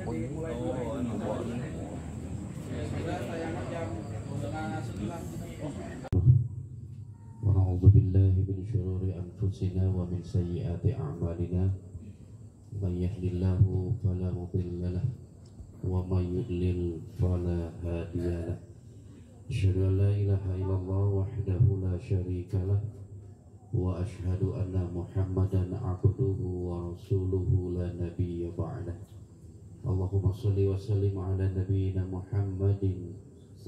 ونعوذ بالله من شرور أنفسنا ومن سيئات أعمالنا من يهد الله فلا مضل له ومن يضلل فلا هادي له أشهد أن لا إله إلا الله وحده لا شريك له وأشهد أن محمدا عبده ورسوله لا نبي بعده اللهم صل وسلم على نبينا محمد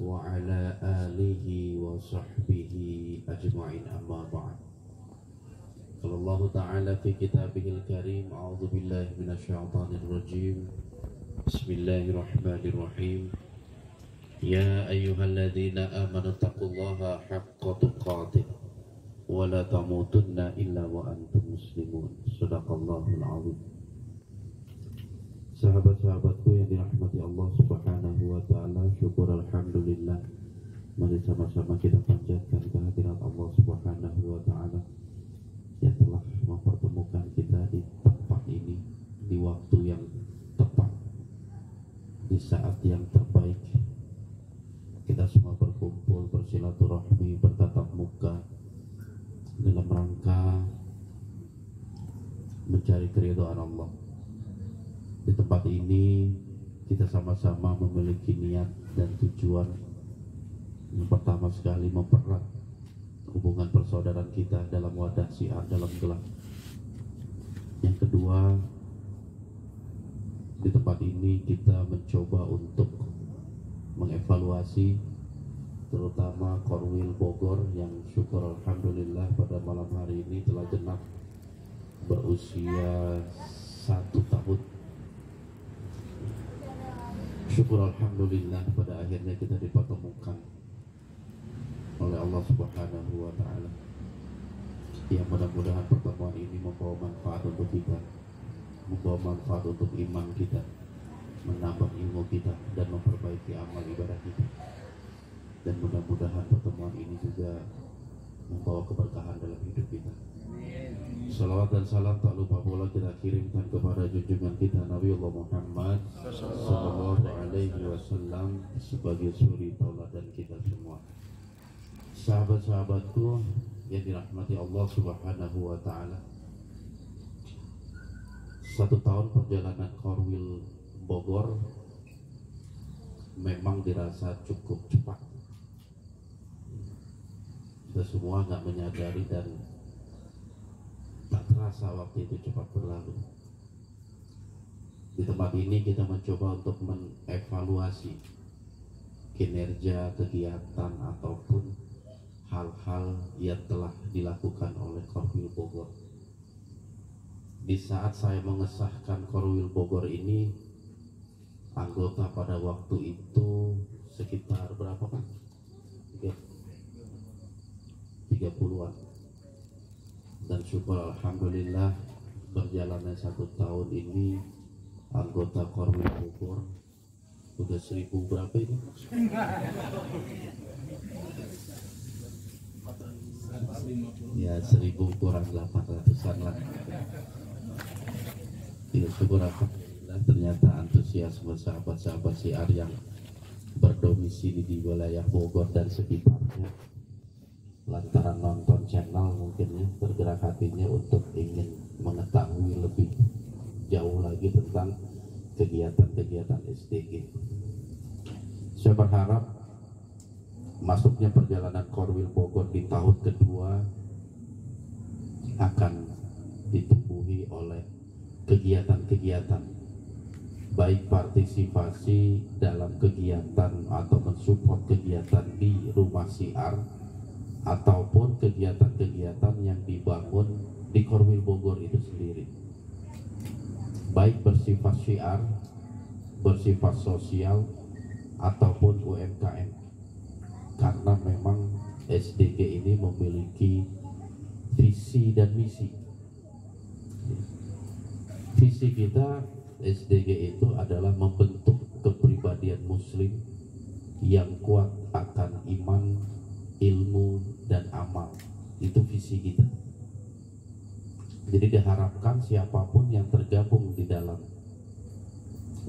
وعلى آله وصحبه أجمعين أما بعد قال الله تعالى في كتابه الكريم أعوذ بالله من الشيطان الرجيم بسم الله الرحمن الرحيم يا أيها الذين آمنوا اتقوا الله حق تقاته ولا تموتن إلا وأنتم مسلمون صدق الله العظيم. Sahabat-sahabatku yang dirahmati Allah Subhanahu wa taala, syukur alhamdulillah, mari sama-sama kita panjatkan kehadirat Allah Subhanahu wa taala yang telah mempertemukan kita di tempat ini di waktu yang tepat, di saat yang terbaik. Kita semua berkumpul, bersilaturahmi, bertatap muka dalam rangka mencari keridhaan Allah. Di tempat ini kita sama-sama memiliki niat dan tujuan. Yang pertama sekali mempererat hubungan persaudaraan kita dalam wadah syiar dalam gelar. Yang kedua, di tempat ini kita mencoba untuk mengevaluasi terutama Korwil Bogor yang syukur alhamdulillah pada malam hari ini telah genap berusia 1 tahun. Syukur alhamdulillah pada akhirnya kita dipertemukan oleh Allah Subhanahu wa taala. Ya, mudah-mudahan pertemuan ini membawa manfaat untuk kita, membawa manfaat untuk iman kita, menambah ilmu kita dan memperbaiki amal ibadah kita. Dan mudah-mudahan pertemuan ini juga membawa keberkahan dalam hidup kita. Salawat dan salam tak lupa pula kita kirimkan kepada junjungan kita Nabi Allah Muhammad sallallahu alaihi wasallam sebagai suri tauladan kita semua. Sahabat-sahabatku yang dirahmati Allah Subhanahu wa taala, 1 tahun perjalanan Korwil Bogor memang dirasa cukup cepat. Kita semua nggak menyadari dan tak terasa waktu itu cepat berlalu. Di tempat ini kita mencoba untuk mengevaluasi kinerja, kegiatan ataupun hal-hal yang telah dilakukan oleh Korwil Bogor. Di saat saya mengesahkan Korwil Bogor ini, anggota pada waktu itu sekitar berapa Pak? 30-an. Dan syukur alhamdulillah berjalannya 1 tahun ini anggota Korwil Bogor udah 1000 berapa ini? Ya 1000 kurang 800-an lah. Ya syukur alhamdulillah ternyata antusiasme sahabat-sahabat syiar yang berdomisili di wilayah Bogor dan sekitarnya lantaran nonton channel mungkin ya tergerak hatinya untuk ingin mengetahui lebih jauh lagi tentang kegiatan-kegiatan SDG. Saya berharap masuknya perjalanan Korwil Bogor di tahun kedua akan ditumbuhi oleh kegiatan-kegiatan, baik partisipasi dalam kegiatan atau mensupport kegiatan di rumah syiar ataupun kegiatan-kegiatan yang dibangun di Korwil Bogor itu sendiri, baik bersifat syiar, bersifat sosial ataupun UMKM, karena memang SDG ini memiliki visi dan misi. Visi kita SDG itu adalah membentuk kepribadian muslim yang kuat akan iman, ilmu, dan amal. Itu visi kita. Jadi diharapkan siapapun yang tergabung di dalam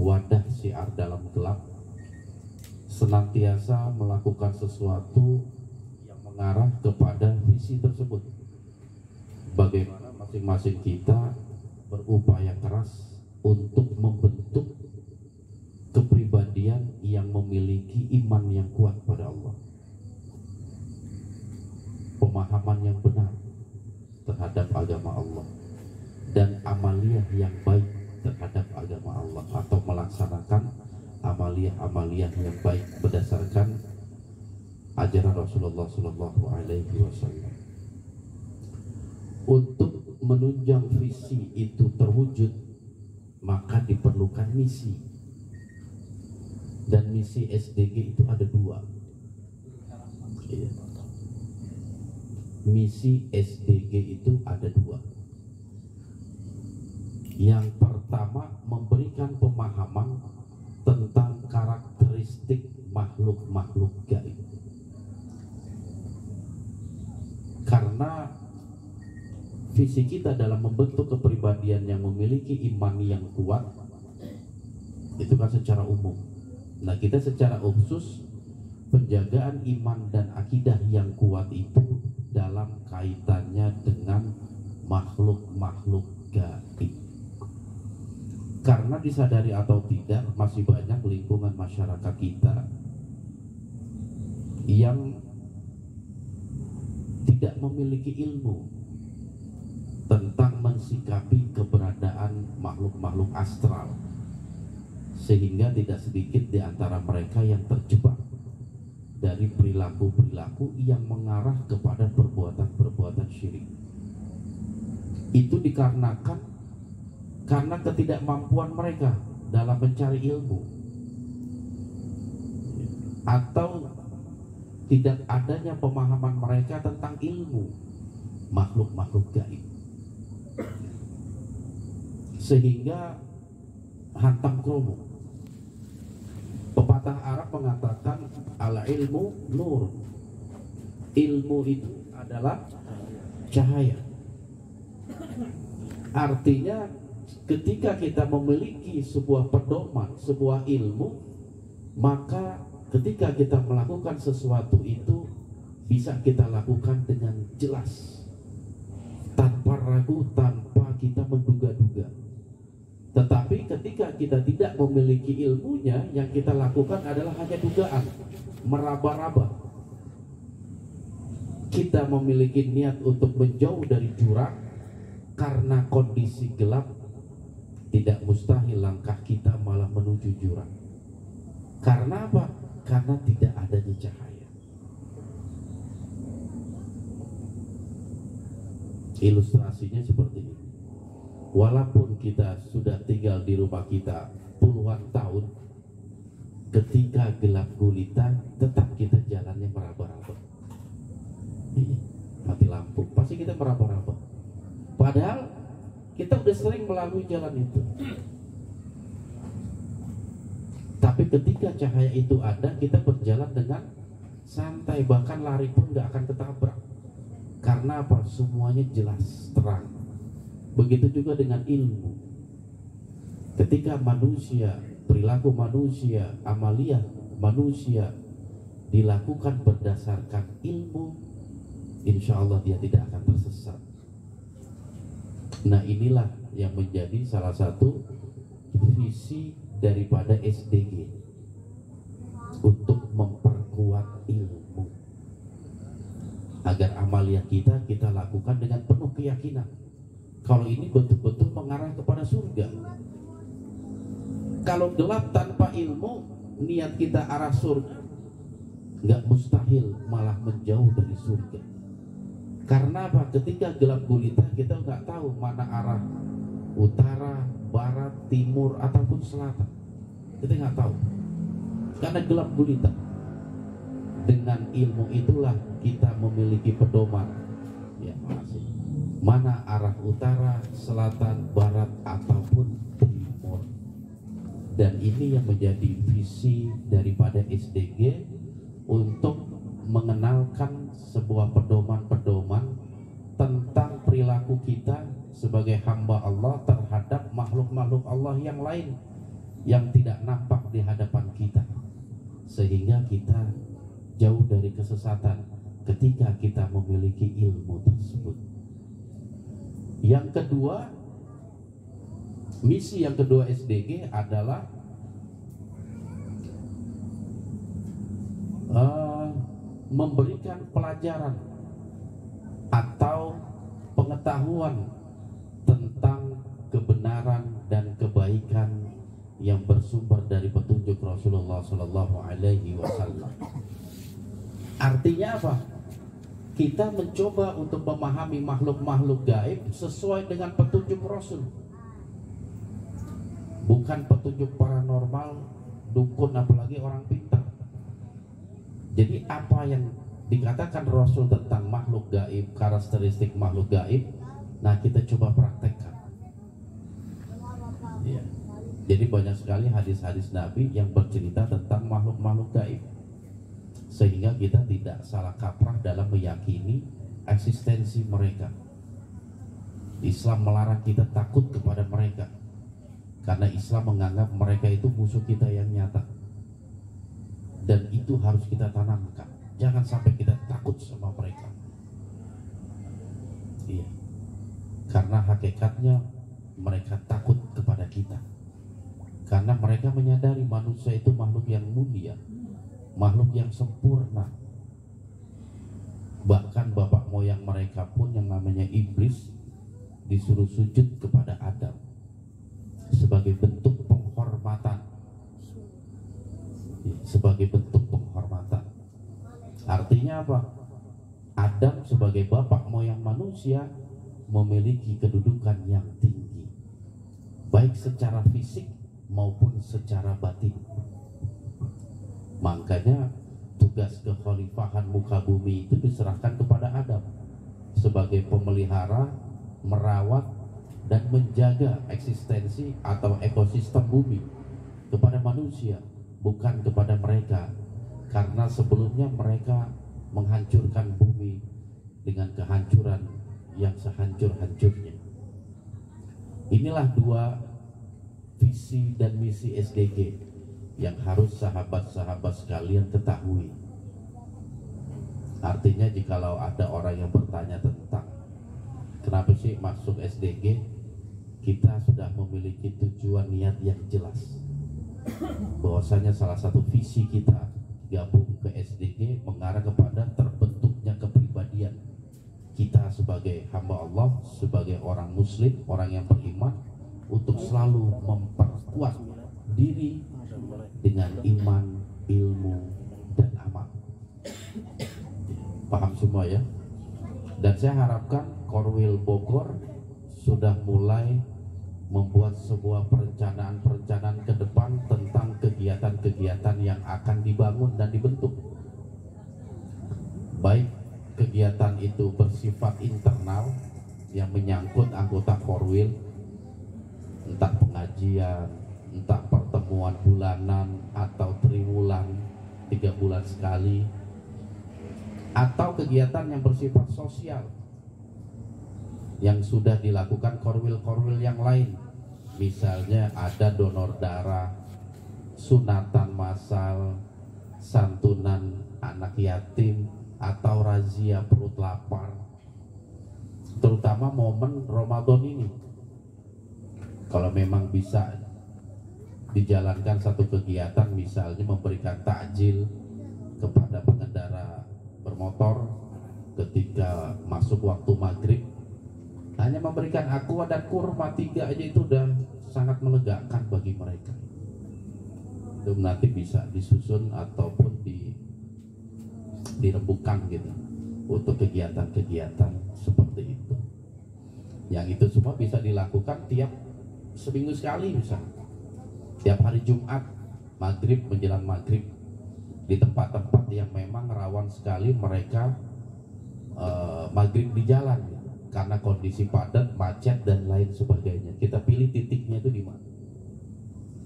wadah siar dalam gelap, senantiasa melakukan sesuatu yang mengarah kepada visi tersebut. Bagaimana masing-masing kita berupaya keras untuk membentuk kepribadian yang memiliki iman yang kuat pada Allah, pemahaman yang benar terhadap agama Allah, dan amaliyah yang baik terhadap agama Allah, atau melaksanakan amaliyah yang baik berdasarkan ajaran Rasulullah Sallallahu Alaihi Wasallam. Untuk menunjang visi itu terwujud, maka diperlukan misi. Dan misi SDG itu ada dua. Misi SDG itu ada dua. Yang pertama, memberikan pemahaman tentang karakteristik makhluk-makhluk gaib. Karena visi kita dalam membentuk kepribadian yang memiliki iman yang kuat itu kan secara umum. Nah, kita secara khusus penjagaan iman dan akidah yang kuat itu dalam kaitannya dengan makhluk-makhluk gaib. Karena disadari atau tidak, masih banyak lingkungan masyarakat kita yang tidak memiliki ilmu tentang mensikapi keberadaan makhluk-makhluk astral, sehingga tidak sedikit di antara mereka yang terjebak dari perilaku-perilaku yang mengarah kepada perbuatan-perbuatan syirik. Itu dikarenakan karena ketidakmampuan mereka dalam mencari ilmu, atau tidak adanya pemahaman mereka tentang ilmu makhluk-makhluk gaib, sehingga hantam kromo. Pepatah Arab mengatakan al ilmu nur, ilmu itu adalah cahaya. Artinya ketika kita memiliki sebuah pedoman, sebuah ilmu, maka ketika kita melakukan sesuatu itu bisa kita lakukan dengan jelas, tanpa ragu, tanpa kita menduga-duga. Tetapi ketika kita tidak memiliki ilmunya, yang kita lakukan adalah hanya dugaan, meraba-raba. Kita memiliki niat untuk menjauh dari jurang karena kondisi gelap, tidak mustahil langkah kita malah menuju jurang. Karena apa? Karena tidak adanya cahaya. Ilustrasinya seperti ini. Walaupun kita sudah tinggal di rumah kita puluhan tahun, ketika gelap gulita tetap kita jalannya meraba-raba. Mati lampu, pasti kita meraba-raba. Padahal kita udah sering melalui jalan itu. Tapi ketika cahaya itu ada, kita berjalan dengan santai, bahkan lari pun gak akan ketabrak. Karena apa? Semuanya jelas, terang. Begitu juga dengan ilmu. Ketika manusia, perilaku manusia, amaliyah manusia dilakukan berdasarkan ilmu, insya Allah dia tidak akan tersesat. Nah, inilah yang menjadi salah satu visi daripada SDG, untuk memperkuat ilmu agar amaliyah kita lakukan dengan penuh keyakinan kalau ini betul-betul mengarah kepada surga. Kalau gelap tanpa ilmu, niat kita arah surga, nggak mustahil malah menjauh dari surga. Karena apa? Ketika gelap gulita, kita nggak tahu mana arah utara, barat, timur, ataupun selatan. Kita nggak tahu, karena gelap gulita. Dengan ilmu itulah kita memiliki pedoman. Ya, makasih. Mana arah utara, selatan, barat, ataupun timur. Dan ini yang menjadi visi daripada SDG, untuk mengenalkan sebuah pedoman-pedoman tentang perilaku kita sebagai hamba Allah terhadap makhluk-makhluk Allah yang lain yang tidak nampak sehingga kita jauh dari kesesatan ketika kita memiliki ilmu tersebut. Yang kedua, misi yang kedua SDG adalah memberikan pelajaran atau pengetahuan tentang kebenaran dan kebaikan yang bersumber dari petunjuk Rasulullah Sallallahu Alaihi Wasallam. Artinya apa? Kita mencoba untuk memahami makhluk-makhluk gaib sesuai dengan petunjuk Rasul, bukan petunjuk paranormal, dukun, apalagi orang pintar. Jadi apa yang dikatakan Rasul tentang makhluk gaib, karakteristik makhluk gaib, nah kita coba praktekkan. Ya. Jadi banyak sekali hadis-hadis Nabi yang bercerita tentang makhluk-makhluk gaib, sehingga kita tidak salah kaprah dalam meyakini eksistensi mereka. Islam melarang kita takut kepada mereka, karena Islam menganggap mereka itu musuh kita yang nyata. Dan itu harus kita tanamkan. Jangan sampai kita takut sama mereka. Iya. Karena hakikatnya mereka takut kepada kita. Karena mereka menyadari manusia itu makhluk yang mulia, makhluk yang sempurna. Bahkan bapak moyang mereka pun yang namanya iblis disuruh sujud kepada Adam sebagai bentuk penghormatan. Sebagai bentuk penghormatan. Artinya apa? Adam sebagai bapak moyang manusia memiliki kedudukan yang tinggi, baik secara fisik maupun secara batin. Makanya tugas kekhalifahan muka bumi itu diserahkan kepada Adam sebagai pemelihara, merawat dan menjaga eksistensi atau ekosistem bumi kepada manusia, bukan kepada mereka, karena sebelumnya mereka menghancurkan bumi dengan kehancuran yang sehancur-hancurnya. Inilah dua visi dan misi SDG yang harus sahabat-sahabat sekalian ketahui. Artinya jikalau ada orang yang bertanya tentang kenapa sih masuk SDG, kita sudah memiliki tujuan niat yang jelas. Bahwasanya salah satu visi kita gabung ke SDG mengarah kepada terbentuknya kepribadian kita sebagai hamba Allah, sebagai orang muslim, orang yang beriman, untuk selalu memperkuat diri dengan iman, ilmu, dan amal. Paham semua ya? Dan saya harapkan Korwil Bogor sudah mulai membuat sebuah perencanaan ke depan tentang kegiatan-kegiatan yang akan dibangun dan dibentuk. Baik kegiatan itu bersifat internal yang menyangkut anggota Korwil, entah pengajian, entah pertemuan bulanan atau triwulan 3 bulan sekali, atau kegiatan yang bersifat sosial yang sudah dilakukan korwil-korwil yang lain. Misalnya ada donor darah, sunatan massal, santunan anak yatim, atau razia perut lapar. Terutama momen Ramadan ini, kalau memang bisa dijalankan satu kegiatan, misalnya memberikan takjil kepada pengendara bermotor ketika masuk waktu maghrib, hanya memberikan aqua dan kurma 3 aja itu udah sangat melegakan bagi mereka. Itu nanti bisa disusun ataupun dirembukan gitu untuk kegiatan-kegiatan seperti itu. Yang itu semua bisa dilakukan tiap seminggu sekali, misalnya tiap hari Jumat maghrib menjelang maghrib di tempat-tempat yang memang rawan sekali mereka maghrib di jalan gitu, karena kondisi padat, macet dan lain sebagainya. Kita pilih titiknya itu di mana.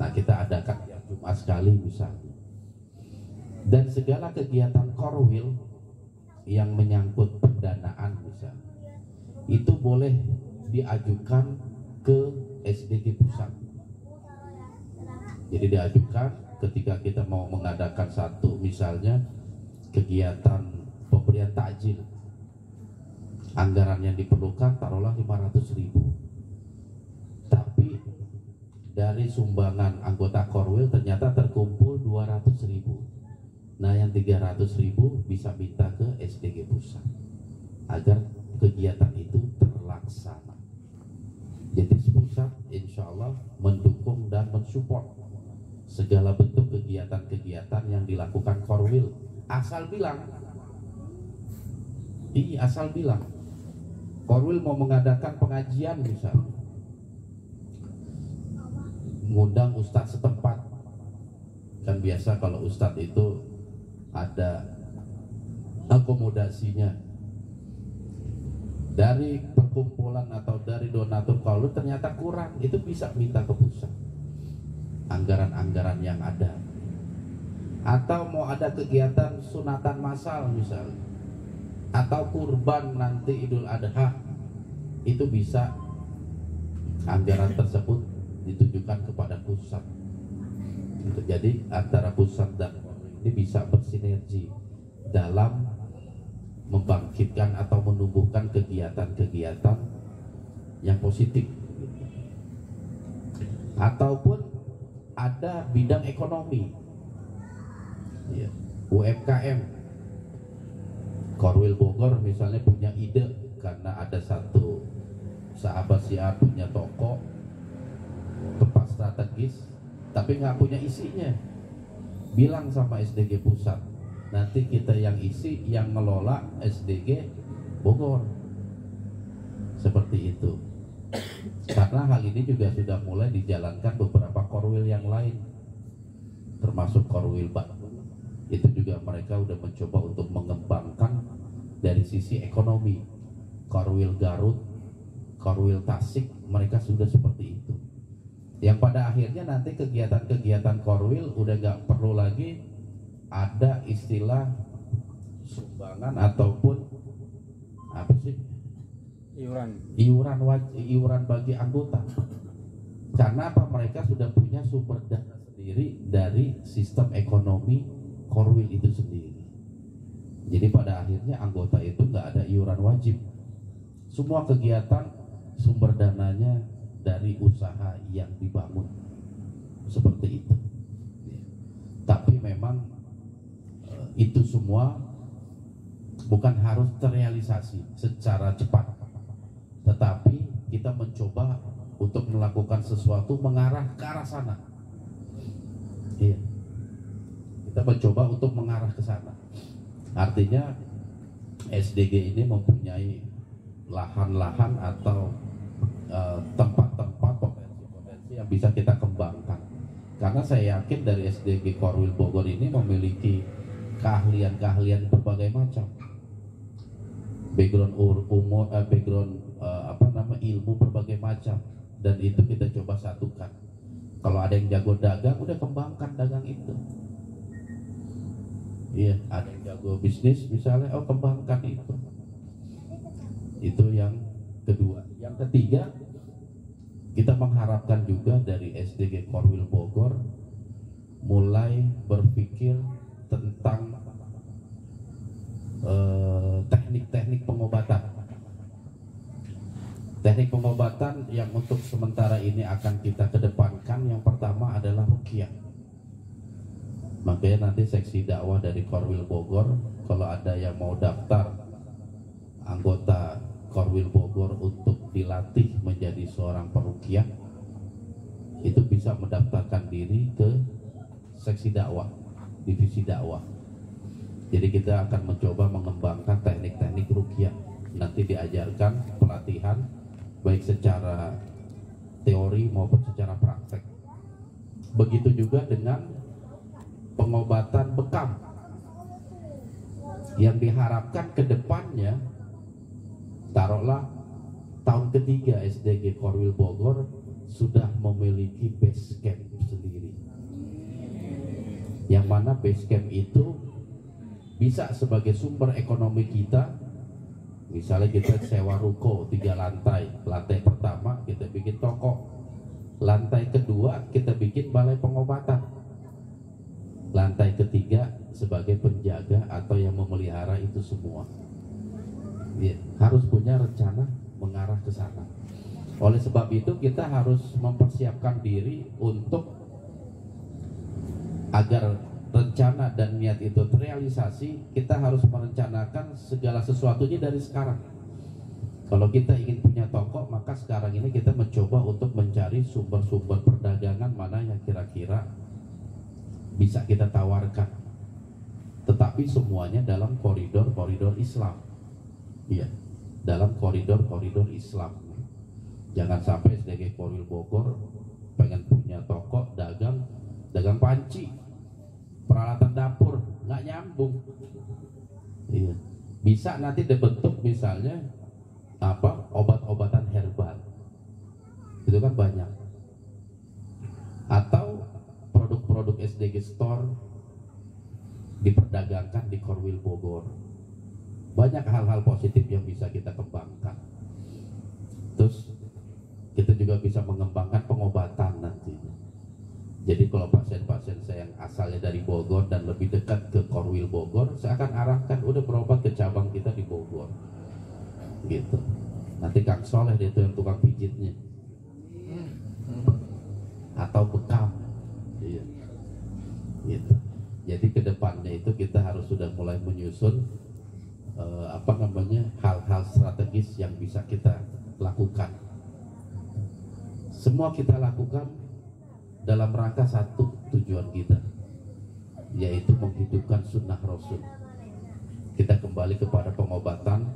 Nah, kita adakan tiap Jumat sekali misalnya. Dan segala kegiatan korwil yang menyangkut pendanaan misalnya, itu boleh diajukan ke SDG pusat. Jadi diajukan ketika kita mau mengadakan satu misalnya kegiatan pemberian takjil, anggaran yang diperlukan taruhlah 500.000, tapi dari sumbangan anggota Korwil ternyata terkumpul 200.000. Nah yang 300.000 bisa minta ke SDG pusat agar kegiatan itu terlaksana. Jadi pusat insya Allah mendukung dan mensupport segala bentuk kegiatan-kegiatan yang dilakukan Korwil, asal bilang. Asal bilang Korwil mau mengadakan pengajian misalnya, ngundang ustadz setempat. Kan biasa kalau ustadz itu ada akomodasinya dari perkumpulan atau dari donatur Korwil ternyata kurang, itu bisa minta ke pusat anggaran-anggaran yang ada. Atau mau ada kegiatan sunatan massal misalnya, atau kurban nanti Idul Adha, itu bisa anggaran tersebut ditujukan kepada pusat. Jadi antara pusat dan ini bisa bersinergi dalam membangkitkan atau menumbuhkan kegiatan-kegiatan yang positif. Ataupun ada bidang ekonomi, ya, UMKM. Korwil Bogor misalnya punya ide karena ada satu sahabat siar punya toko tempat strategis tapi nggak punya isinya, bilang sama SDG pusat, nanti kita yang isi, yang ngelola SDG Bogor. Seperti itu. Karena hal ini juga sudah mulai dijalankan beberapa Korwil yang lain, termasuk Korwil Bandung. Itu juga mereka udah mencoba untuk mengembangkan dari sisi ekonomi. Korwil Garut, Korwil Tasik, mereka sudah seperti itu. Yang pada akhirnya nanti kegiatan-kegiatan Korwil udah gak perlu lagi ada istilah sumbangan ataupun apa sih? Iuran bagi anggota. Karena apa? Mereka sudah punya sumber dana sendiri dari sistem ekonomi Korwil itu sendiri. Jadi pada akhirnya anggota itu nggak ada iuran wajib. Semua kegiatan sumber dananya dari usaha yang dibangun. Seperti itu. Tapi memang itu semua bukan harus terrealisasi secara cepat, tetapi kita mencoba untuk melakukan sesuatu mengarah ke arah sana. Iya, kita mencoba untuk mengarah ke sana. Artinya SDG ini mempunyai lahan-lahan atau tempat-tempat potensi-potensi yang bisa kita kembangkan. Karena saya yakin dari SDG Korwil Bogor ini memiliki keahlian-keahlian berbagai macam, background ilmu berbagai macam, dan itu kita coba satukan. Kalau ada yang jago dagang, udah kembangkan dagang itu. Iya, ada yang jago bisnis misalnya, kembangkan itu. Itu yang kedua. Yang ketiga, kita mengharapkan juga dari SDG Korwil Bogor mulai berpikir tentang teknik-teknik pengobatan. Teknik pengobatan yang untuk sementara ini akan kita kedepankan, yang pertama adalah ruqyah. Makanya nanti seksi dakwah dari Korwil Bogor, kalau ada yang mau daftar anggota Korwil Bogor untuk dilatih menjadi seorang peruqyah, itu bisa mendaftarkan diri ke seksi dakwah, divisi dakwah. Jadi kita akan mencoba mengembangkan teknik-teknik ruqyah. Nanti diajarkan pelatihan baik secara teori maupun secara praktek. Begitu juga dengan pengobatan bekam yang diharapkan ke depannya, taruhlah tahun ketiga SDG Korwil Bogor sudah memiliki base camp sendiri, yang mana base camp itu bisa sebagai sumber ekonomi kita. Misalnya kita sewa ruko 3 lantai, lantai pertama kita bikin toko, lantai kedua kita bikin balai pengobatan, lantai ketiga sebagai penjaga atau yang memelihara itu semua. Ya, harus punya rencana mengarah ke sana. Oleh sebab itu kita harus mempersiapkan diri untuk agar rencana dan niat itu terrealisasi. Kita harus merencanakan segala sesuatunya dari sekarang. Kalau kita ingin punya toko, maka sekarang ini kita mencoba untuk mencari sumber-sumber perdagangan mana yang kira-kira bisa kita tawarkan. Tetapi semuanya dalam koridor-koridor Islam. Iya, dalam koridor-koridor Islam. Jangan sampai sebagai Korwil Bogor pengen punya toko dagang panci, peralatan dapur, nggak nyambung. Iya. Bisa nanti dibentuk misalnya obat-obatan herbal, itu kan banyak. Atau produk-produk SDG Store diperdagangkan di Korwil Bogor. Banyak hal-hal positif yang bisa kita kembangkan. Terus kita juga bisa mengembangkan pengobatan nantinya. Jadi kalau pasien-pasien saya yang asalnya dari Bogor dan lebih dekat ke Korwil Bogor, saya akan arahkan udah berobat ke cabang kita di Bogor. Gitu. Nanti Kang Soleh itu yang tukang pijitnya. Atau bekam. Iya. Gitu. Jadi ke depannya itu kita harus sudah mulai menyusun hal-hal strategis yang bisa kita lakukan. Semua kita lakukan dalam rangka satu tujuan kita, yaitu menghidupkan sunnah Rasul. Kita kembali kepada pengobatan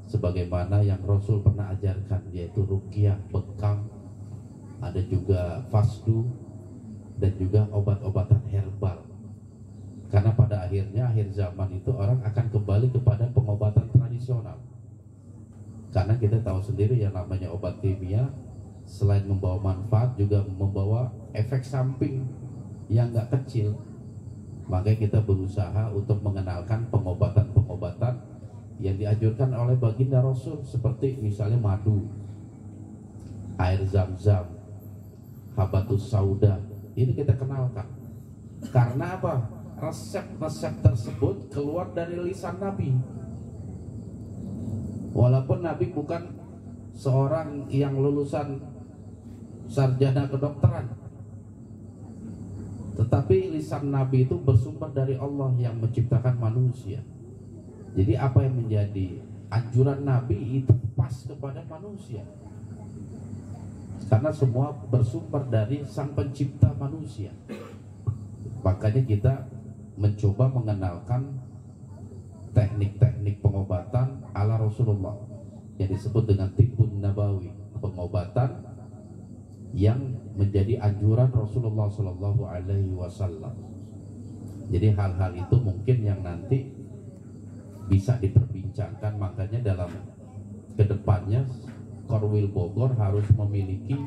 sebagaimana yang Rasul pernah ajarkan, yaitu ruqyah, bekam, ada juga fasdu, dan juga obat-obatan herbal. Karena pada akhirnya akhir zaman itu orang akan kembali kepada pengobatan tradisional. Karena kita tahu sendiri yang namanya obat kimia selain membawa manfaat juga membawa efek samping yang gak kecil. Makanya kita berusaha untuk mengenalkan pengobatan-pengobatan yang dianjurkan oleh baginda Rasul, seperti misalnya madu, air zam-zam, habatus sauda. Ini kita kenalkan. Karena apa? Resep-resep tersebut keluar dari lisan Nabi. Walaupun Nabi bukan seorang yang lulusan sarjana kedokteran, tetapi lisan Nabi itu bersumber dari Allah yang menciptakan manusia. Jadi apa yang menjadi anjuran Nabi itu pas kepada manusia, karena semua bersumber dari Sang Pencipta manusia. Makanya kita mencoba mengenalkan teknik-teknik pengobatan ala Rasulullah yang disebut dengan tibbun nabawi, pengobatan yang menjadi anjuran Rasulullah Shallallahu Alaihi Wasallam. Jadi hal-hal itu mungkin yang nanti bisa diperbincangkan. Makanya dalam kedepannya Korwil Bogor harus memiliki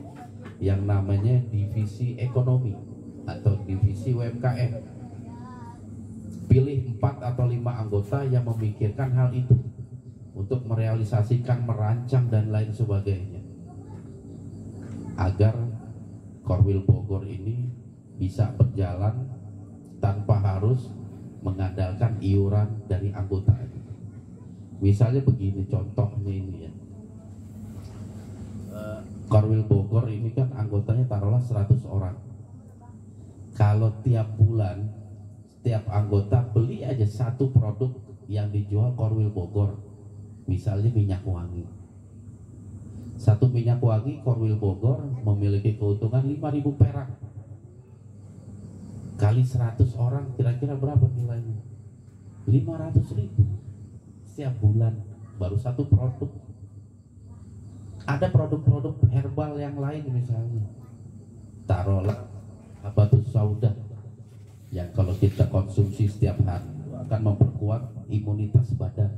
yang namanya divisi ekonomi atau divisi UMKM. Pilih 4 atau 5 anggota yang memikirkan hal itu untuk merealisasikan, merancang dan lain sebagainya, agar Korwil Bogor ini bisa berjalan tanpa harus mengandalkan iuran dari anggota. Misalnya begini contohnya ini ya, Korwil Bogor ini kan anggotanya taruhlah 100 orang. Kalau tiap bulan setiap anggota beli aja satu produk yang dijual Korwil Bogor, misalnya minyak wangi. Satu minyak wangi Korwil Bogor memiliki keuntungan 5.000 perak. Kali 100 orang kira-kira berapa nilainya? 500.000 setiap bulan, baru satu produk. Ada produk-produk herbal yang lain misalnya, taruhlah habatus sauda, yang kalau kita konsumsi setiap hari akan memperkuat imunitas badan.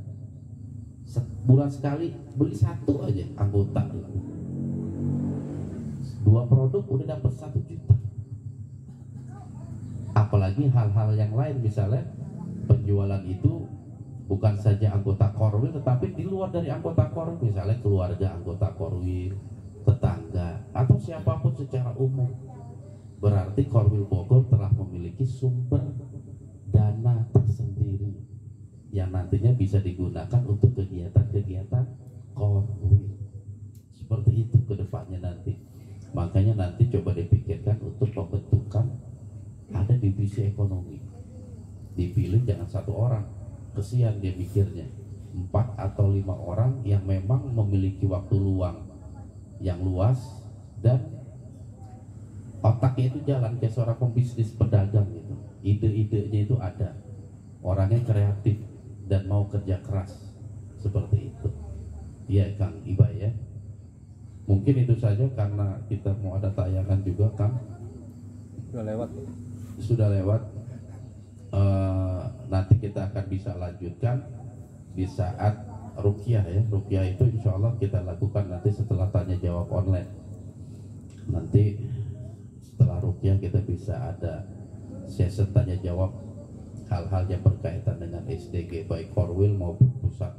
Sebulan sekali beli satu aja anggota, 2 produk udah dapat 1 juta. Apalagi hal-hal yang lain, misalnya penjualan itu bukan saja anggota Korwil, tetapi di luar dari anggota Korwil, misalnya keluarga anggota Korwil, tetangga, atau siapapun secara umum. Berarti Korwil Bogor telah memiliki sumber dana tersendiri yang nantinya bisa digunakan untuk kegiatan-kegiatan korwil. Seperti itu ke depannya nanti. Makanya nanti coba dipikirkan untuk pembentukan ada divisi ekonomi. Dipilih jangan 1 orang, kesian dia mikirnya. 4 atau 5 orang yang memang memiliki waktu luang yang luas dan otaknya itu jalan kayak seorang pembisnis pedagang gitu. Ide-idenya itu ada, orangnya kreatif dan mau kerja keras seperti itu. Iya Kang Iba ya. Mungkin itu saja karena kita mau ada tayangan juga Kang. Sudah lewat. Nanti kita akan bisa lanjutkan di saat ruqyah ya. Ruqyah itu insya Allah kita lakukan nanti setelah tanya jawab online. Nanti setelah ruqyah kita bisa ada sesi tanya jawab hal-hal yang berkaitan dengan SDG baik korwil maupun pusat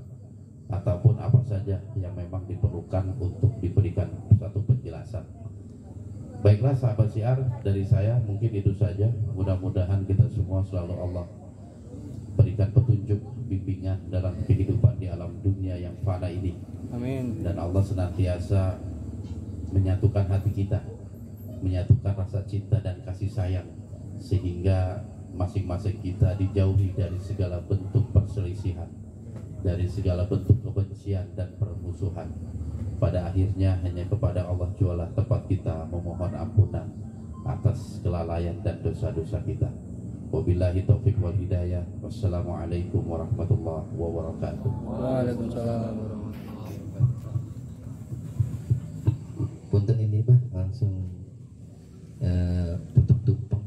ataupun apa saja yang memang diperlukan untuk diberikan satu penjelasan. Baiklah sahabat siar, dari saya mungkin itu saja. Mudah-mudahan kita semua selalu Allah berikan petunjuk bimbingan dalam kehidupan di alam dunia yang fana ini. Amin. Dan Allah senantiasa menyatukan hati kita, menyatukan rasa cinta dan kasih sayang, sehingga masing-masing kita dijauhi dari segala bentuk perselisihan, dari segala bentuk kebencian dan permusuhan. Pada akhirnya hanya kepada Allah jualah tempat kita memohon ampunan atas kelalaian dan dosa-dosa kita. Wabillahi taufiq wal hidayah. Wassalamualaikum warahmatullahi wabarakatuh. Waalaikumsalam. Punten ini Bah, langsung tutup tumpeng.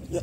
Ya.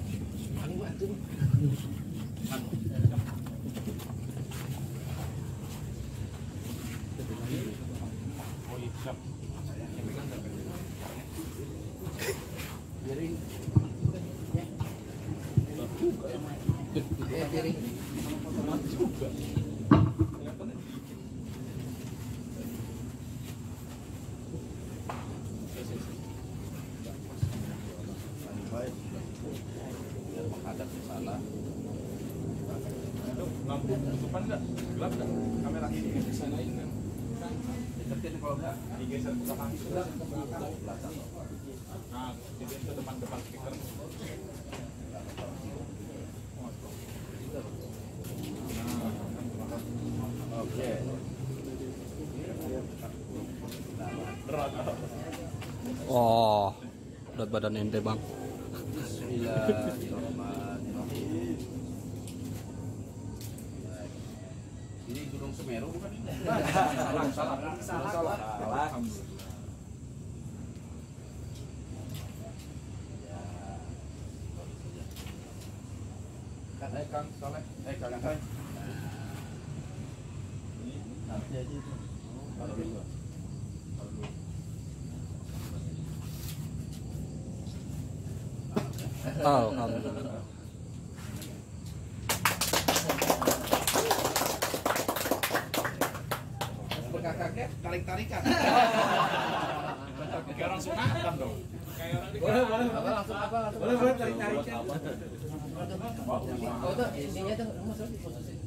Lampu tutupan enggak? Gelap enggak? Kamera ini disanain kan. Deketin kalau enggak digeser ke belakang. Nah, digeser ke depan speaker. Oke. Oh, berat badan ente Bang. Bismillahirrahmanirrahim. Ini Gunung Semeru bukan? Salah. Kang Saleh, Kang Saleh. Nanti aja itu. Alhamdulillah. Kakek tarik-tarikan. Kayak orang sunatan dong. Boleh tarik-tarikan. Oh, tuh ininya tuh masuk di posisi.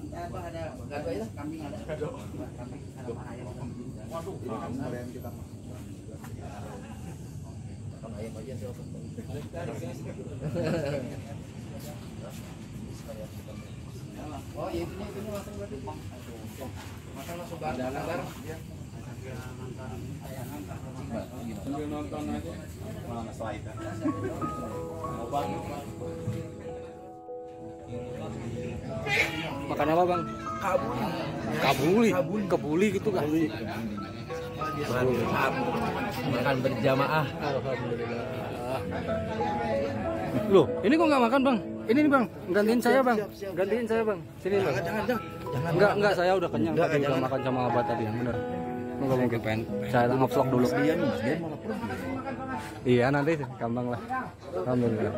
Apa ada gado aja lah, kambing ada. Kambing ada mana ayam. Waduh, Ayam kita mah. Ayam aja sih. Oh, ini langsung berarti. Makan langsung bareng. sambil nonton aja. Mana slide-nya? Makan apa Bang? Kabuli. Kebuli gitu kan? Makan berjamaah. Alhamdulillah. Loh, ini kok nggak makan Bang? Ini nih Bang, gantiin saya Bang. Gantiin saya Bang. Sini Bang. Jangan. Enggak, saya udah kenyang tadi udah makan sama Abah tadi, bener. Enggak mungkin pengen. Saya nge-vlog dulu. Dia malah pergi. Iya, nanti gampang lah. Alhamdulillah.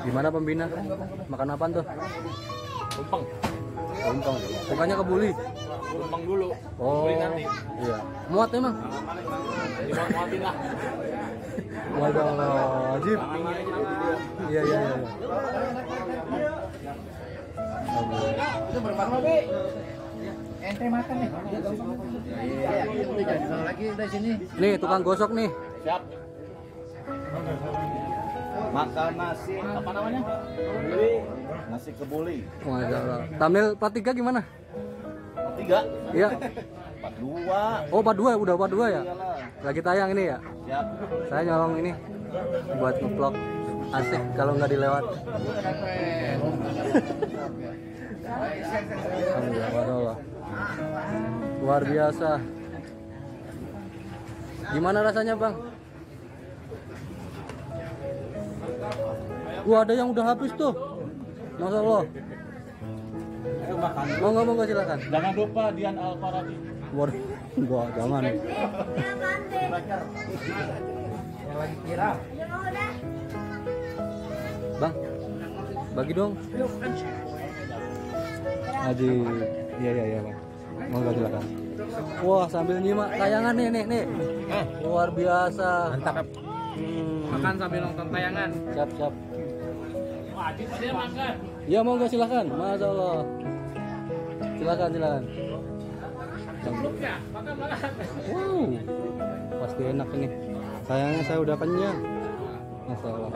Gimana pembina? Makan apa tuh? Tumpeng. Tumpeng. Bukannya kebuli. Tumpeng dulu. Oh. Nanti. Iya. Muat emang. Dimuatin lah. Masya Allah, ajib. Iya. Itu berapa Bi? Ente makan nih. Iya, udah jangan lagi udah sini. Nih tukang gosok nih. Siap. Makan nasi apa namanya? Nasi kebuli. Masya Allah. Tamil part 3 gimana? 3. Iya. 42. Oh, part 2 udah part 2 ya? Iyalah. Lagi tayang ini ya? Siap. Saya nyolong ini buat nge-vlog. Asik kalau nggak dilewat. Alhamdulillah. Luar biasa. Gimana rasanya, Bang? Wah, ada yang udah habis tuh. Masya Allah. Monggo silakan. Jangan lupa Dian Al-Farabi. Waduh, gua jangan. Bang, bagi dong. Aji, iya Bang. Monggo silakan. Wah, sambil nyimak tayangan nih. Luar biasa. Mantap. Makan sambil nonton tayangan. Siap. Wajib dia makan. Iya, monggo silakan. Masya Allah. Silakan. Ya, makan. Wow, pasti enak ini. Sayangnya saya udah kenyang. Masya Allah.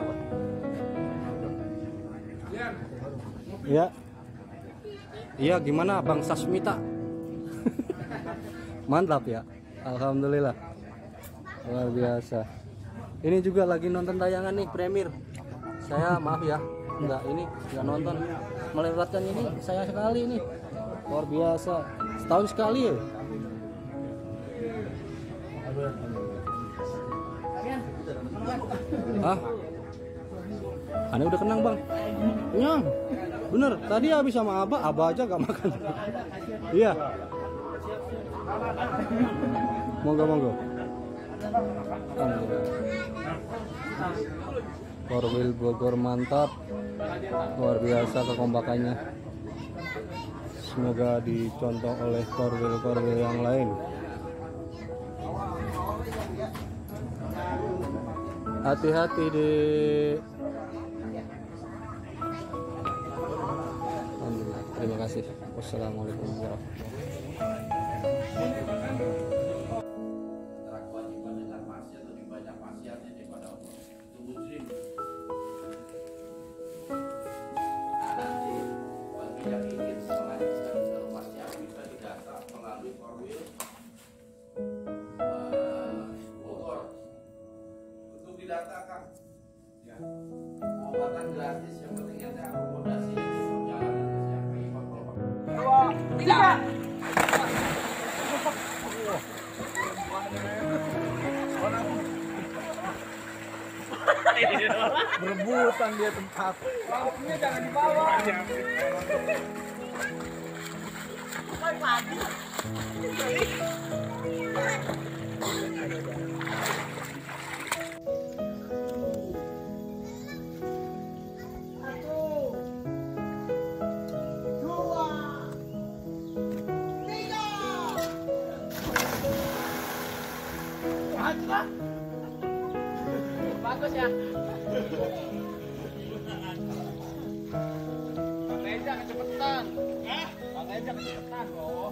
Iya, gimana Bang Sasmita? Mantap ya. Alhamdulillah. Luar biasa. Ini juga lagi nonton tayangan nih premier. Saya maaf ya, nggak nonton. Melewatkan ini saya sekali nih. Luar biasa. Setahun sekali ya. Aneh udah kenang Bang. Kenyang. Bener, tadi habis sama Abah aja gak makan. Iya. Monggo. Korwil Bogor mantap. Luar biasa kekompakannya. Semoga dicontoh oleh korwil yang lain. Hati-hati di. Alhamdulillah. Terima kasih. Wassalamualaikum warahmatullahi wabarakatuh. Antara kewajiban dengan maksiat lebih banyak maksiatnya daripada Allah. Itu mujrim. Nanti bagi yang ingin melanjutkan ke rumahnya bisa didata melalui korwil Bogor. Untuk didatakan ya. Pengobatan gratis yang penting ada akomodasi di perjalanan ke siapa. Berebutan dia tempat. Lampunya jangan dibawa. Bagus ya. Bang Eja kecepatan. Bang Eja kecepatan. Oh.